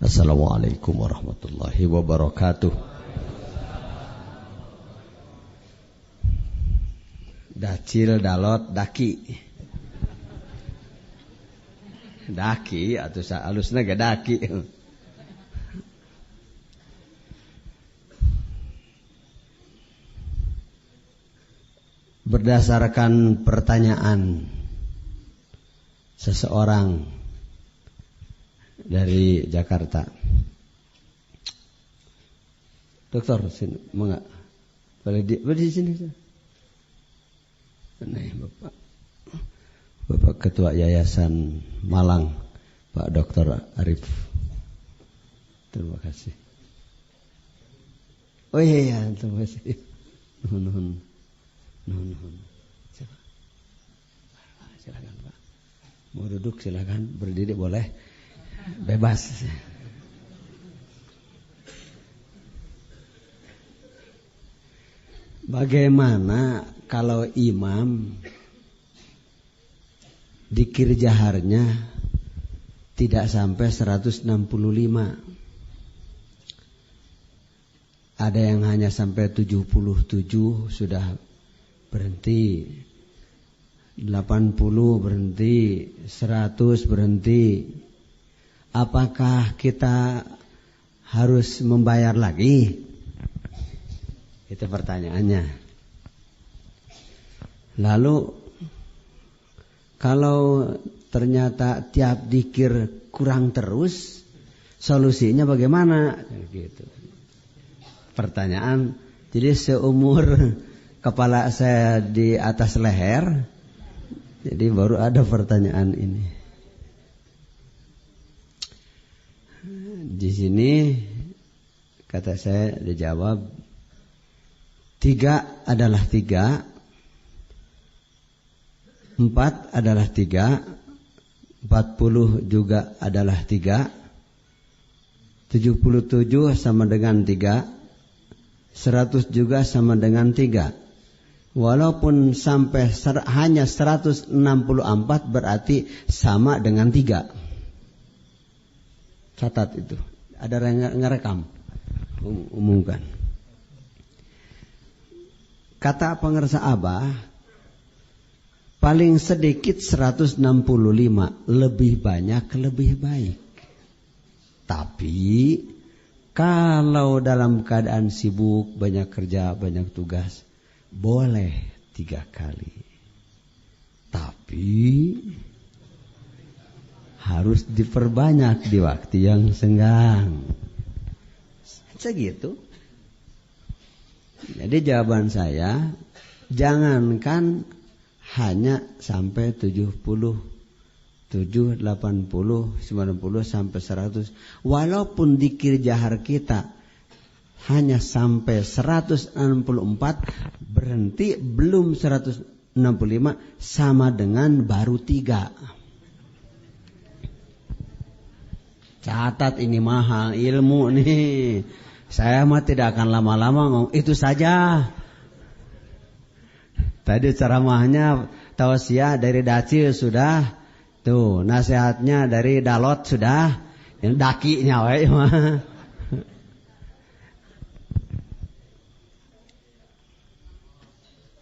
Assalamualaikum warahmatullahi wabarakatuh. Dacil, dalot, daki. Daki atau alusna ge daki. Berdasarkan pertanyaan seseorang dari Jakarta. Dokter, sini, mau nggak? Boleh di sini. Nih, Bapak Ketua Yayasan Malang, Pak Dr. Arif. Terima kasih. Oh iya, terima kasih. Nuhun. Silakan Pak. Mau duduk silakan, berdiri boleh. Bebas. Bagaimana kalau imam dzikir jaharnya tidak sampai 165? Ada yang hanya sampai 77 sudah berhenti, 80 berhenti, 100 berhenti. Apakah kita harus membayar lagi? Itu pertanyaannya. Lalu kalau ternyata tiap dzikir kurang terus, solusinya bagaimana? Gitu. Pertanyaan. Jadi seumur kepala saya di atas leher, jadi baru ada pertanyaan ini. Di sini kata saya dijawab 3 adalah 3, 4 adalah 3, 40 juga adalah 3, 77 sama dengan 3, 100 juga sama dengan 3. Walaupun sampai hanya 164 berarti sama dengan 3. Catat itu. Ada yang ngerekam. Umumkan. Kata pengersa Abah, paling sedikit 165, lebih banyak lebih baik. Tapi kalau dalam keadaan sibuk, banyak kerja, banyak tugas, boleh 3 kali. Tapi harus diperbanyak di waktu yang senggang. Segitu. Jadi jawaban saya, jangankan hanya sampai 70, 80, 90 sampai 100. Walaupun dzikir jahar kita hanya sampai 164, berhenti belum 165, sama dengan baru 3. Catat, ini mahal ilmu nih. Saya mah tidak akan lama-lama ngomong itu saja. Tadi ceramahnya tausiah dari Dacil sudah, tuh nasihatnya dari Dalot sudah, yang dakinya wae mah.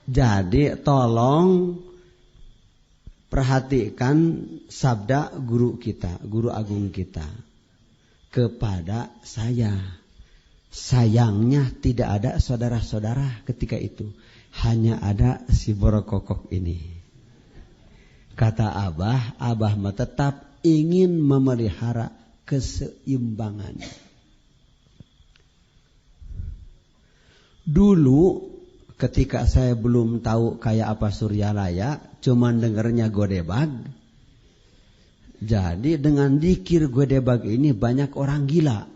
Jadi tolong perhatikan sabda guru kita, guru agung kita kepada saya. Sayangnya tidak ada saudara-saudara ketika itu. Hanya ada si borokokok ini. Kata Abah mah tetap ingin memelihara keseimbangan. Dulu ketika saya belum tahu kayak apa Suryalaya, cuman dengarnya Godebag. Jadi dengan dzikir Godebag ini banyak orang gila.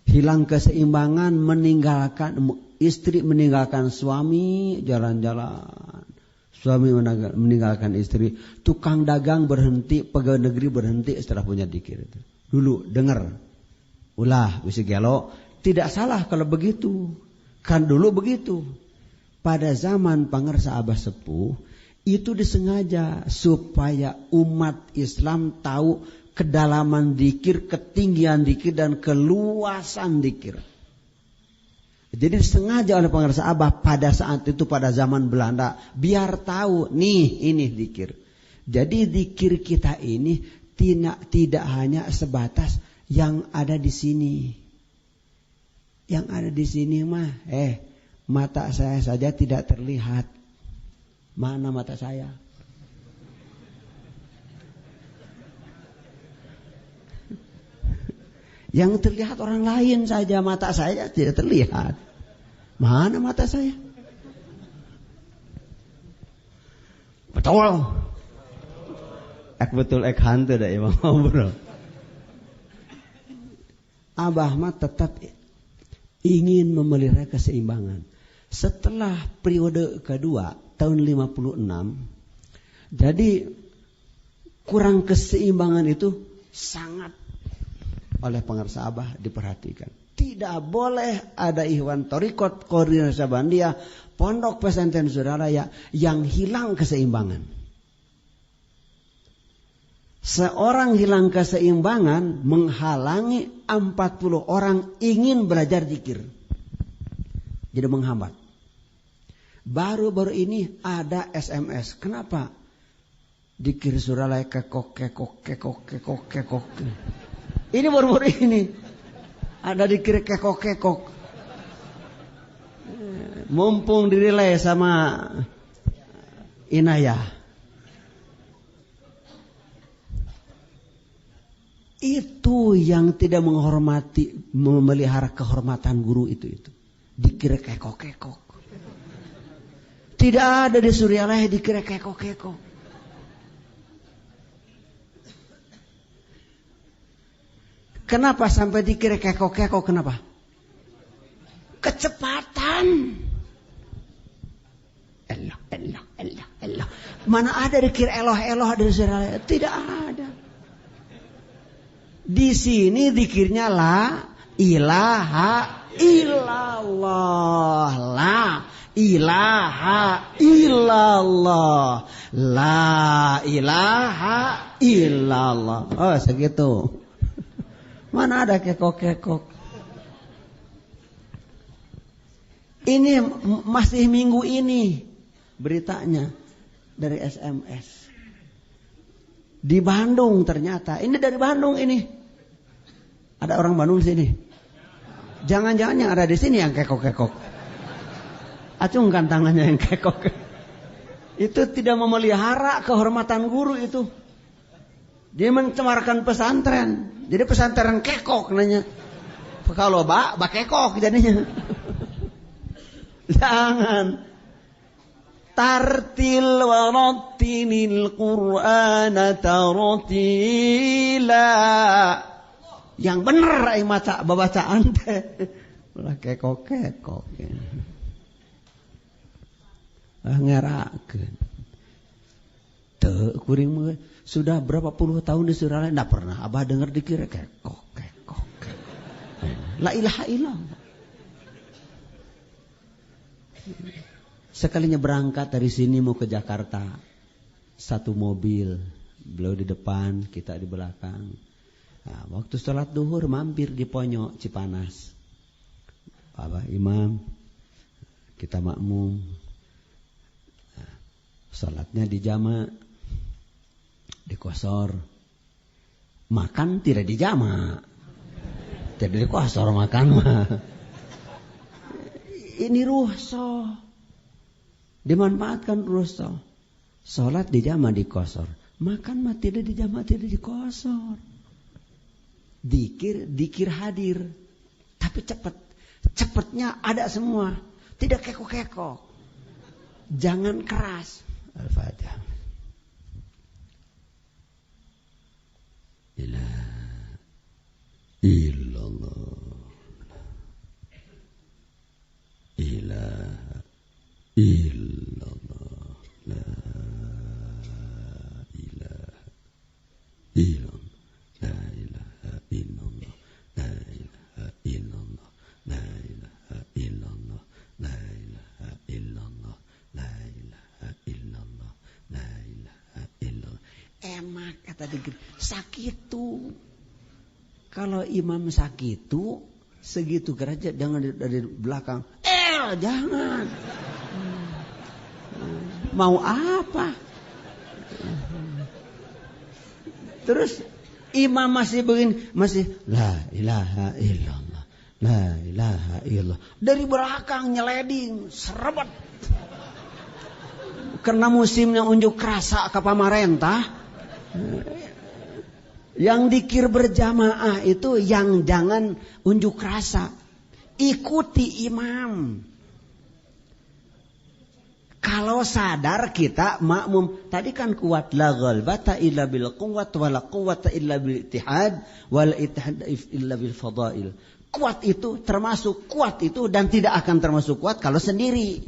Hilang keseimbangan, meninggalkan istri, meninggalkan suami, jalan-jalan. Suami meninggalkan istri, tukang dagang berhenti, pegawai negeri berhenti setelah punya dzikir itu. Dulu dengar, ulah bisi gelo, tidak salah kalau begitu. Kan dulu begitu. Pada zaman pangersa Abah Sepuh itu disengaja supaya umat Islam tahu kedalaman zikir, ketinggian zikir, dan keluasan zikir. Jadi sengaja oleh pengarsa Abah pada saat itu, pada zaman Belanda, biar tahu nih ini zikir. Jadi zikir kita ini tidak hanya sebatas yang ada di sini. Yang ada di sini mah, mata saya saja tidak terlihat. Mana mata saya? Yang terlihat orang lain saja, mata saya tidak terlihat. Mana mata saya? Betul. Betul hantu dah Imam ngobrol. Abah mah tetap ingin memelihara keseimbangan. Setelah periode kedua tahun 56, jadi kurang keseimbangan itu sangat oleh pengarsa Abah diperhatikan. Tidak boleh ada Ikhwan Thariqat Qadir Naksabandiyah, Pondok Pesantren Suralaya yang hilang keseimbangan. Seorang hilang keseimbangan menghalangi 40 orang ingin belajar zikir. Jadi menghambat. Baru-baru ini ada SMS. Kenapa? Zikir Suralaya kekok. Ini baru-baru ini. Ada zikir kekok. Mumpung dirilai sama Inayah. Itu yang tidak menghormati, memelihara kehormatan guru itu. Dikira kekok. Tidak ada di Suralaya dikira kekok. Kenapa sampai dikira kekok? Kenapa? Kecepatan. Allah. Mana ada dikira eloh di Suralaya? Tidak ada. Di sini zikirnya la ilaha illallah, la ilaha illallah, la ilaha illallah. Oh segitu. Mana ada kekok. Ini masih minggu ini beritanya dari SMS. Di Bandung ternyata. Ini dari Bandung ini. Ada orang Bandung sini. Jangan-jangan yang ada di sini yang kekok. Acungkan tangannya yang kekok. Itu tidak memelihara kehormatan guru itu. Dia mencemarkan pesantren. Jadi pesantren kekok nanya. Kalau bak kekok jadinya. Jangan. Tartil wa rattilil Qur'ana tartila. Yang bener bacaan teh. Ulah kekok. Ngerakeun. Teu kuring mah sudah berapa puluh tahun di Suralaya enggak pernah Abah dengar dikira kekok. La ilaha illallah. Sekalinya berangkat dari sini mau ke Jakarta, satu mobil, beliau di depan, kita di belakang. Nah, waktu sholat duhur mampir di Ponyok Cipanas. Abah imam, kita makmum. Nah, sholatnya di jama, di qashar. Makan tidak di jama, tidak di qashar makan mah. Ini rukhsah. Dimanfaatkan rukhsah. Sholat di jama di qashar. Makan mah tidak di jama, tidak di qashar. Dikir hadir. Tapi cepatnya ada semua. Tidak kekok. Jangan keras. Al-Fatihah. La illallah. Ilaha illallah. La ilaha illallah. La ilaha illallah. La ilaha illallah. La ilaha illallah. La ilaha illallah. La ilaha illallah. La ilaha illallah. emak kata dikir. Sakitu. Kalau imam sakitu, segitu kerja jangan dari belakang. Jangan. Mau apa? Terus imam masih begini, masih la ilaha illallah, la ilaha illallah. Dari belakang nyeleding, serebet. Karena musimnya unjuk rasa ke pamarentah. Yang dikir berjamaah itu yang jangan unjuk rasa. Ikuti imam. Kalau sadar kita makmum, tadi kan kuat la ghalbata illa bil quwwat wa la quwwata illa bil ittihad wal ittihad illa bil fadail. Kuat itu termasuk kuat itu dan tidak akan termasuk kuat kalau sendiri.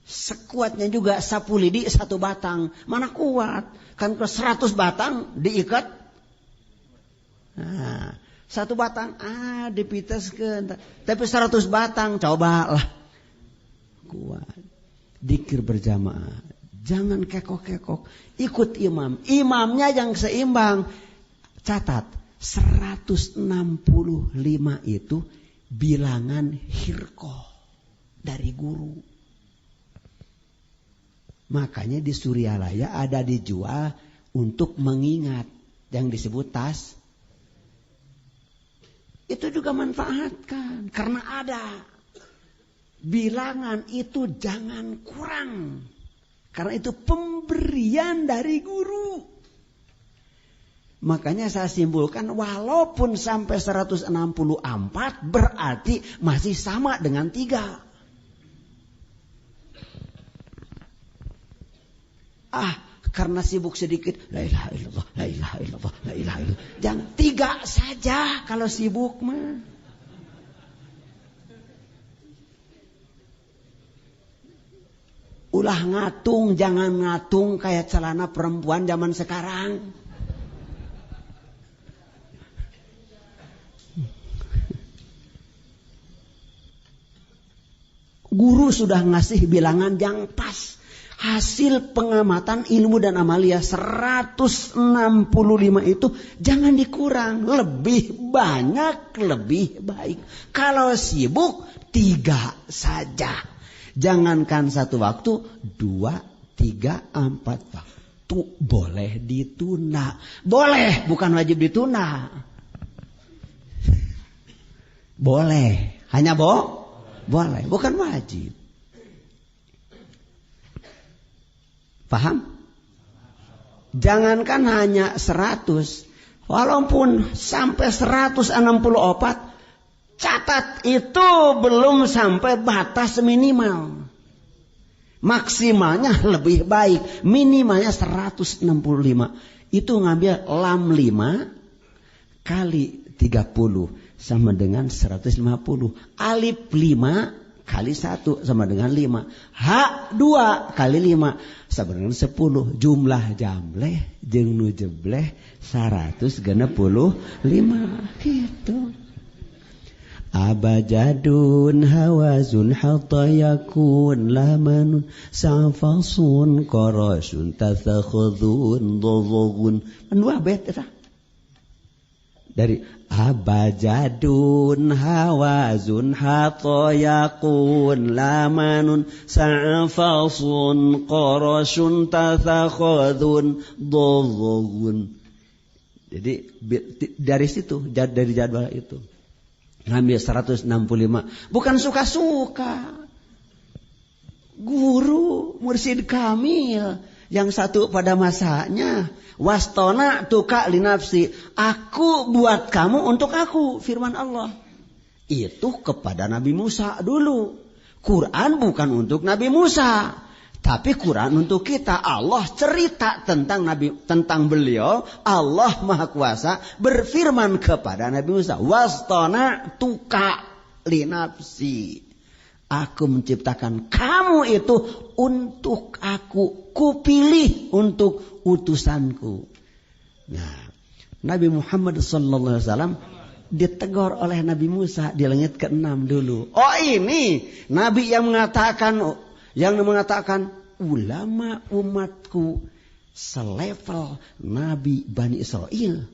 Sekuatnya juga sapu lidi satu batang, mana kuat? Kan ke 100 batang diikat. Nah, satu batang dipitaskeun. Tapi 100 batang cobalah. Kuat. Dikir berjamaah. Jangan kekok-kekok. Ikut imam. Imamnya yang seimbang. Catat. 165 itu bilangan hirqah dari guru. Makanya di Suryalaya ada dijual untuk mengingat. Yang disebut tas. Itu juga manfaatkan. Karena ada. Bilangan itu jangan kurang. Karena itu pemberian dari guru. Makanya saya simpulkan walaupun sampai 164 berarti masih sama dengan 3. Karena sibuk sedikit. La ilaha illallah, la ilaha illallah, la ilaha illallah. Jangan 3 saja kalau sibuk mah. Ulah ngatung, jangan ngatung kayak celana perempuan zaman sekarang. Guru sudah ngasih bilangan yang pas. Hasil pengamatan ilmu dan amalia 165 itu jangan dikurang. Lebih banyak, lebih baik. Kalau sibuk 3 saja. Jangankan 1 waktu, 2, 3, 4 waktu. Boleh ditunda. Boleh, bukan wajib ditunda. Boleh. Hanya boleh, bukan wajib. Paham? Jangankan hanya 100. Walaupun sampai 164. Catat itu belum sampai batas minimal. Maksimalnya lebih baik. Minimalnya 165. Itu ngambil lam 5 kali 30 sama dengan 150. Alif 5 kali 1 sama dengan 5. H 2 kali 5 sama dengan 10. Jumlah jamleh jeung nu jebleh 165 gitu. Abajadun hawazun hatayakun lamanun safasun qarasun tathakhudun dhaghun. Dua bait eta. Dari abajadun hawazun hatayakun lamanun safasun qarasun tathakhudun dhaghun. Jadi dari situ, dari jadwal itu ngambil 165. Bukan suka-suka. Guru, mursyid kamil. Yang satu pada masanya. Wastona tuka linafsi. Aku buat kamu untuk aku. Firman Allah. Itu kepada Nabi Musa dulu. Quran bukan untuk Nabi Musa. Tapi Quran untuk kita. Allah cerita tentang beliau. Allah Maha Kuasa berfirman kepada Nabi Musa. Wastona tuka linafsi. Aku menciptakan kamu itu untuk aku. Kupilih untuk utusanku. Nah, Nabi Muhammad SAW ditegur oleh Nabi Musa di langit ke-6 dulu. Oh ini Nabi yang mengatakan ulama umatku selevel Nabi Bani Israel.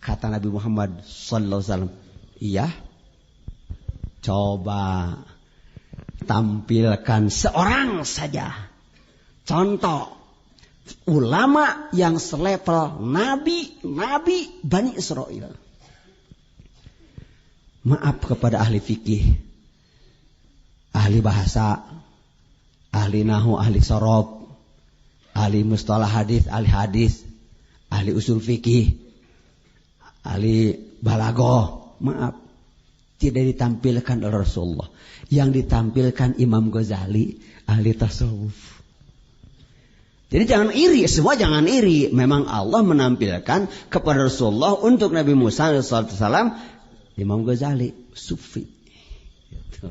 Kata Nabi Muhammad sallallahu alaihi wasallam, iya, coba tampilkan seorang saja contoh ulama yang selevel Nabi Bani Israel. Maaf kepada ahli fikih, ahli bahasa, ahli nahu, ahli sorob, ahli mustalah hadis, ahli usul fikih, ahli balagoh. Maaf, tidak ditampilkan oleh Rasulullah. Yang ditampilkan Imam Ghazali, ahli tasawuf. Jadi jangan iri, semua jangan iri. Memang Allah menampilkan kepada Rasulullah untuk Nabi Musa SAW, Imam Ghazali, sufi. Gitu.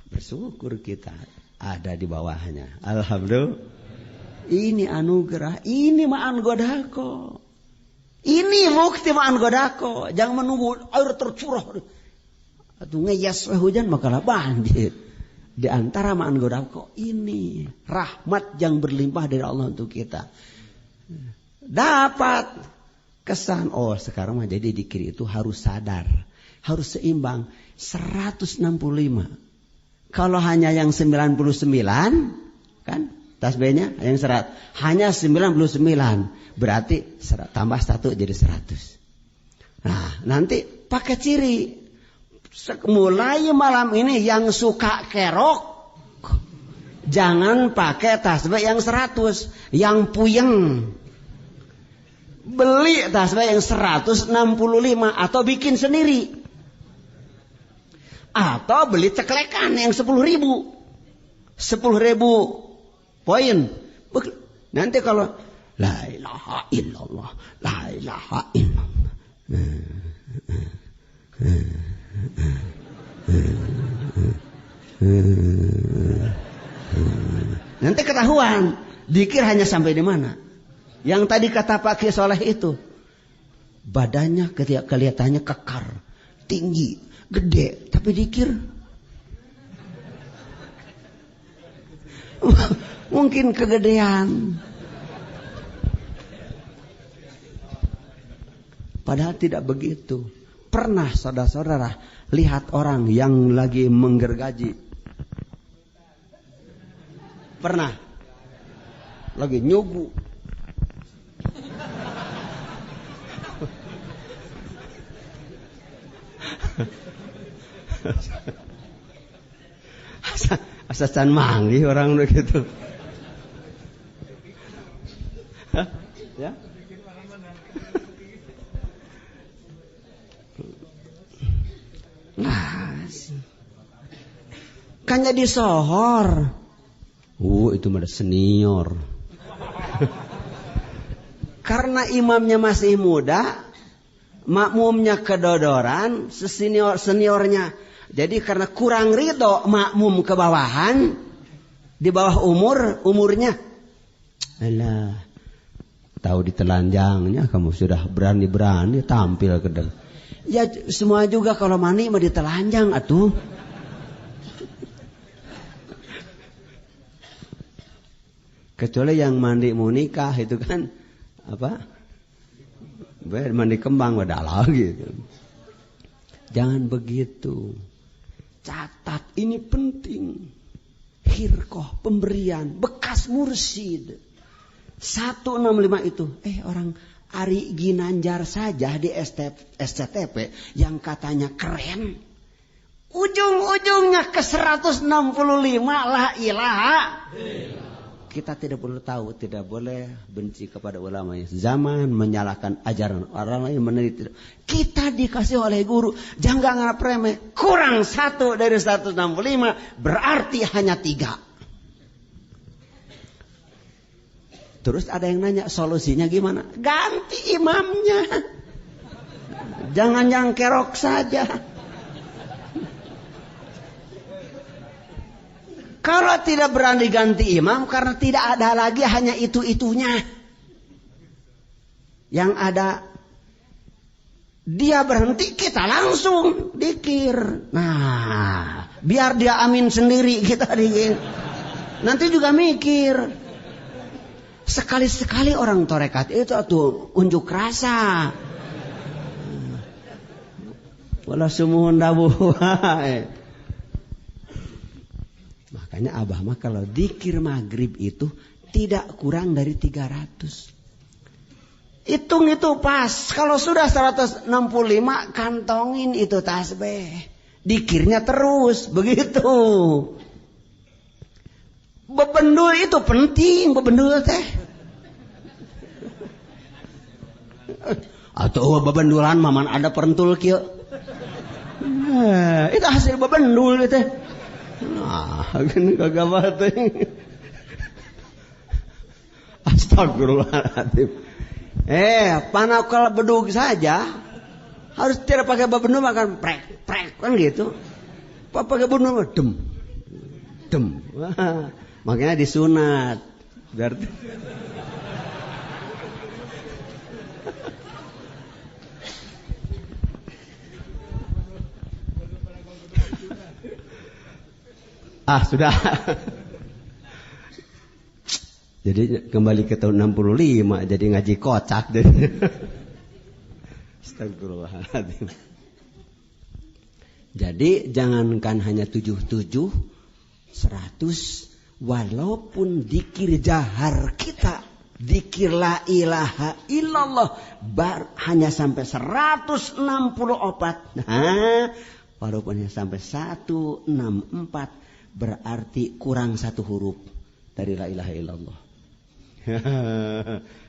Bersyukur kita ada di bawahnya. Alhamdulillah. Ini anugerah, ini ma'an godako. Ini mukti ma'an godako. Jangan menunggu air tercurah. Atau ngeyas hujan makalah banjir. Di antara ma'an godako ini rahmat yang berlimpah dari Allah untuk kita. Dapat kesan, oh sekarang mah jadi dikir itu harus sadar, harus seimbang. 165. Kalau hanya yang 99, kan tasbihnya yang hanya 99, berarti tambah 1 jadi 100. Nah nanti pakai ciri. Mulai malam ini yang suka kerok, jangan pakai tasbih yang 100, yang puyeng. Beli tasbih yang 165 atau bikin sendiri. Atau beli ceklekan yang 10.000. 10.000 poin. Nanti kalau la ilaha illallah, la ilaha illallah. Nanti ketahuan dikir hanya sampai di mana. Yang tadi kata Pak Kiai Soleh itu, badannya kelihatannya kekar, tinggi, gede, tapi dikir mungkin kegedean. Padahal tidak begitu. Pernah saudara-saudara lihat orang yang lagi menggergaji? Pernah? Lagi nyugu. Asasan manggih orang begitu. Ya? Nah, kan jadi sohor. Itu mah senior. Karena imamnya masih muda, makmumnya kedodoran, seniornya. Jadi karena kurang ridho makmum ke bawahan, di bawah umurnya. Alah, tahu ditelanjangnya kamu sudah berani-berani tampil ke dalam. Ya semua juga kalau mani mah ditelanjang atuh. Kecuali yang mandi mau nikah itu kan apa? Mandi kembang wadah lagi. Jangan begitu. Catat, ini penting. Hirqah, pemberian, bekas mursyid. 165 itu. Orang Ari Ginanjar saja di SCTP yang katanya keren. Ujung-ujungnya ke 165 la ilaha. Kita tidak perlu tahu, tidak boleh benci kepada ulama. Zaman menyalahkan ajaran orang lain meneliti. Kita dikasih oleh guru, jangan nganggap remeh. Kurang 1 dari 165 berarti hanya 3. Terus ada yang nanya solusinya gimana? Ganti imamnya. Jangan yang kerok saja. Kalau tidak berani ganti imam karena tidak ada lagi hanya itu-itunya. Yang ada dia berhenti kita langsung dikir. Nah, biar dia amin sendiri kita dikir. Nanti juga mikir. Sekali-sekali orang torekat itu tuh unjuk rasa. Wala sumuhun dawuh. Makanya Abah mah kalau dzikir maghrib itu tidak kurang dari 300. Hitung itu pas. Kalau sudah 165 kantongin itu tasbih. Dzikirnya terus begitu. Bebendul itu penting, bebendul teh. Atau bebendulan maman ada perentul kieu. Itu hasil bebendul itu. Nah, gini kagak mati. Astagfirullahaladzim. Panakal bedug saja harus tidak pakai bebendul makan prek kan gitu. Pakai bebendul dem. Wah, makanya disunat. Berarti sudah. Jadi kembali ke tahun 65 jadi ngaji kocak deh. Astagfirullahaladzim. Jadi jangankan hanya 77, 100, walaupun dzikir jahar kita, dzikir la ilaha illallah hanya sampai 164. Nah, walaupun hanya sampai 164 berarti kurang satu huruf dari la ilaha illallah.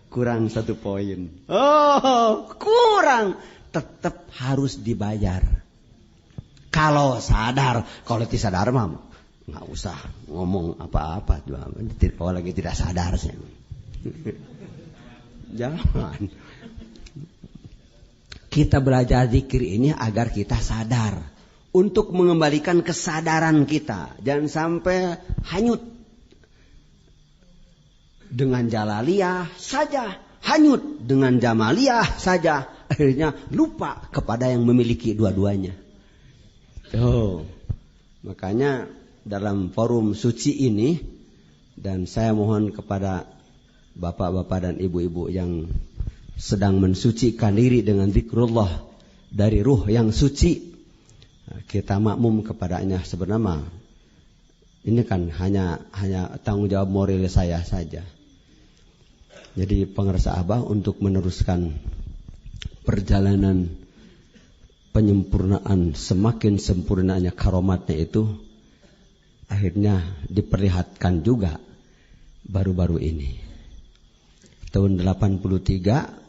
Kurang 1 poin. Kurang. Tetap harus dibayar. Kalau sadar, kalau tidak sadar mah nggak usah ngomong apa-apa. Kalau lagi tidak sadar sih. Jangan. Kita belajar zikir ini agar kita sadar. Untuk mengembalikan kesadaran kita. Jangan sampai hanyut. Dengan jalaliyah saja. Hanyut dengan jamaliyah saja. Akhirnya lupa kepada yang memiliki dua-duanya. Tuh. Makanya dalam forum suci ini. Dan saya mohon kepada bapak-bapak dan ibu-ibu yang sedang mensucikan diri dengan zikrullah dari ruh yang suci. Kita makmum kepadanya sebenarnya. Ini kan hanya tanggung jawab moral saya saja. Jadi pengerasa Abah untuk meneruskan perjalanan penyempurnaan, semakin sempurnanya karomatnya itu akhirnya diperlihatkan juga baru-baru ini. Tahun 83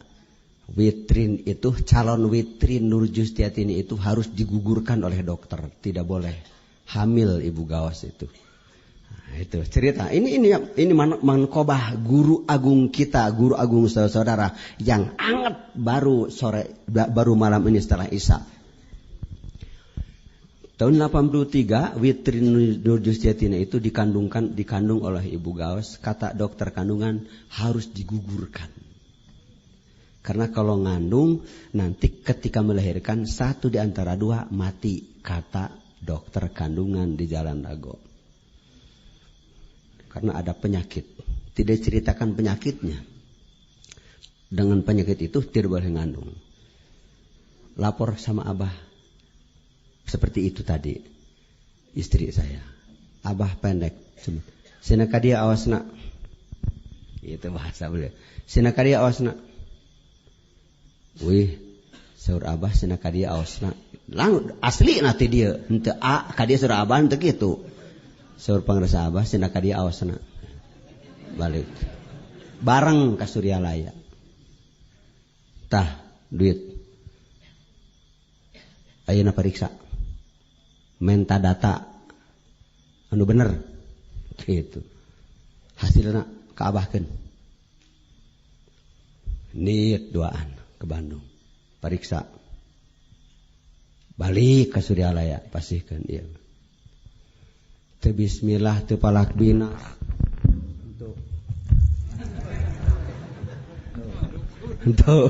Witrin itu, calon Witrin Nur Justiatini itu harus digugurkan oleh dokter, tidak boleh hamil ibu gawas itu. Nah, itu cerita. Ini manqobah guru agung kita, guru agung saudara-saudara yang anget baru malam ini setelah Isya. Tahun 83 Witrin Nur Justiatini itu dikandung oleh ibu gawas. Kata dokter kandungan harus digugurkan. Karena kalau ngandung nanti ketika melahirkan satu di antara dua mati, kata dokter kandungan di Jalan Dago. Karena ada penyakit, tidak ceritakan penyakitnya. Dengan penyakit itu tidak boleh ngandung. Lapor sama Abah seperti itu tadi, istri saya. Abah pendek, sinakadia awasna, itu bahasa beliau. Sinakadia awasna. Wih, saur Abah cenah ka dieu aosna. Asli nanti dia, henteu ka dieu saur Abah henteu kitu. Saur pangresa Abah cenah ka dieu aosna. Balik. Bareng ka Suryalaya. Tah, duit. Ayeuna pariksa. Menta data anu bener. Gitu. Hasilna kaabahkeun. Niat doaan ke Bandung, periksa, balik ke Suryalaya, pastikan iya. Teu bismillah, teu palak bina, untuk